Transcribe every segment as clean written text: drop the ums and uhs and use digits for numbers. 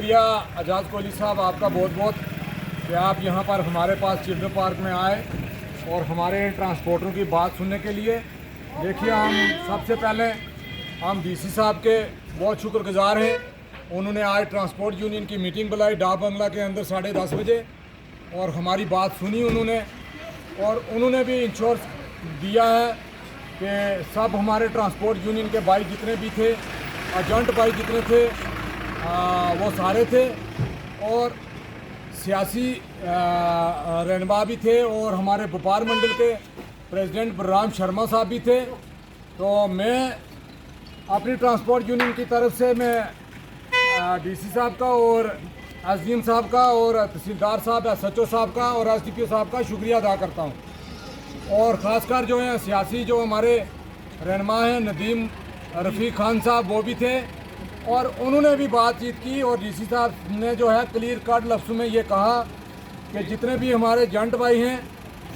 शुक्रिया आज़ाद कोहली साहब आपका बहुत बहुत कि आप यहाँ पर हमारे पास चिल्ड्रन पार्क में आए और हमारे ट्रांसपोर्टरों की बात सुनने के लिए। देखिए, हम सबसे पहले हम डीसी साहब के बहुत शुक्रगुजार हैं। उन्होंने आज ट्रांसपोर्ट यूनियन की मीटिंग बुलाई डाक बंगला के अंदर 10:30 बजे और हमारी बात सुनी उन्होंने, और उन्होंने भी इंश्योरेंस दिया है कि सब हमारे ट्रांसपोर्ट यूनियन के भाई जितने भी थे, एजेंट भाई जितने थे, वो सारे थे, और सियासी रहनुमा भी थे, और हमारे व्यापार मंडल के प्रेसिडेंट बलराम शर्मा साहब भी थे। तो मैं अपनी ट्रांसपोर्ट यूनियन की तरफ से मैं डीसी साहब का और एसडीएम साहब का और तहसीलदार साहब, एसएचओ साहब का और एसडीपीओ साहब का शुक्रिया अदा करता हूँ। और ख़ासकर जो है सियासी जो हमारे रहनुमा हैं, नदीम रफ़ीक खान साहब, वो भी थे, और उन्होंने भी बातचीत की। और डीसी साहब ने जो है क्लियर कट लफ्ज़ों में ये कहा कि जितने भी हमारे एजेंट भाई हैं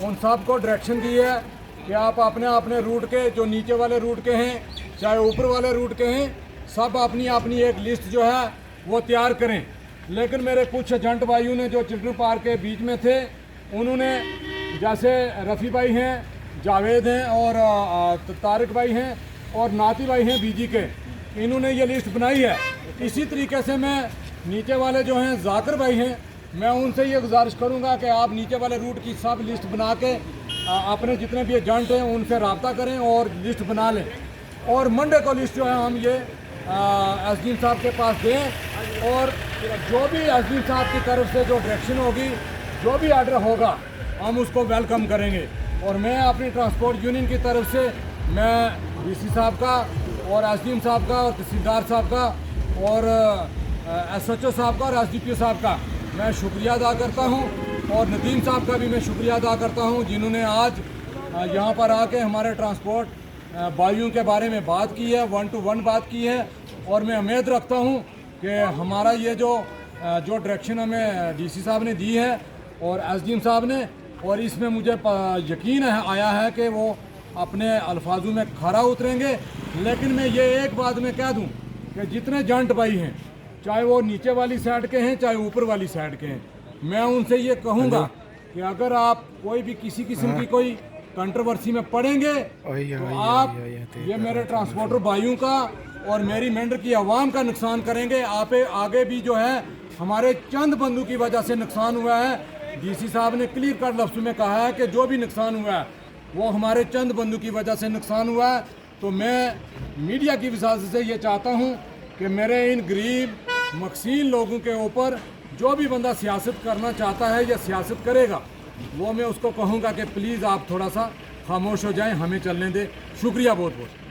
उन सब को डायरेक्शन दी है कि आप अपने अपने रूट के, जो नीचे वाले रूट के हैं चाहे ऊपर वाले रूट के हैं, सब अपनी अपनी एक लिस्ट जो है वो तैयार करें। लेकिन मेरे कुछ एजेंट भाइयों ने जो चिल्ड्रन पार्क के बीच में थे, उन्होंने, जैसे रफ़ी भाई हैं, जावेद हैं, और तारिक भाई हैं, और नाती भाई हैं बीजी के, इन्होंने ये लिस्ट बनाई है। इसी तरीके से मैं नीचे वाले जो हैं जाकिर भाई हैं, मैं उनसे ये गुजारिश करूंगा कि आप नीचे वाले रूट की सब लिस्ट बना के अपने जितने भी एजेंट हैं उनसे रब्ता करें और लिस्ट बना लें, और मंडे को लिस्ट जो है हम ये एसडीएम साहब के पास दें, और जो भी एसडीएम साहब की तरफ से जो डायरेक्शन होगी, जो भी आर्डर होगा, हम उसको वेलकम करेंगे। और मैं अपनी ट्रांसपोर्ट यूनियन की तरफ से मैं डीसी साहब का और एसडीएम साहब का और तहसीलदार साहब का और एसएचओ साहब का और एसडीपीओ साहब का मैं शुक्रिया अदा करता हूं, और नदीम साहब का भी मैं शुक्रिया अदा करता हूं, जिन्होंने आज यहां पर आके हमारे ट्रांसपोर्ट भाइयों के बारे में बात की है, 1 to 1 बात की है। और मैं उम्मीद रखता हूं कि हमारा ये जो डायरेक्शन हमें डीसी साहब ने दी है और एसडीएम साहब ने, और इसमें मुझे यकीन आया है कि वो अपने अल्फाजों में खरा उतरेंगे। लेकिन मैं ये एक बात मैं कह दूं कि जितने एजेंट भाई हैं, चाहे वो नीचे वाली साइड के हैं चाहे ऊपर वाली साइड के हैं, मैं उनसे ये कहूँगा कि अगर आप कोई भी किसी किस्म की कोई कंट्रोवर्सी में पड़ेंगे तो आप ये मेरे ट्रांसपोर्टर भाइयों का और मेरी मेंढर की आवाम का नुकसान करेंगे। आप आगे भी जो है हमारे चंद बंदों की वजह से नुकसान हुआ है। डीसी साहब ने क्लियर कट लफ्ज़ों में कहा है कि जो भी नुकसान हुआ है वो हमारे चंद बंदों की वजह से नुकसान हुआ है। तो मैं मीडिया की वजह से ये चाहता हूँ कि मेरे इन गरीब मकसीन लोगों के ऊपर जो भी बंदा सियासत करना चाहता है या सियासत करेगा, वो मैं उसको कहूँगा कि प्लीज़ आप थोड़ा सा खामोश हो जाएं, हमें चलने दें। शुक्रिया बहुत बहुत।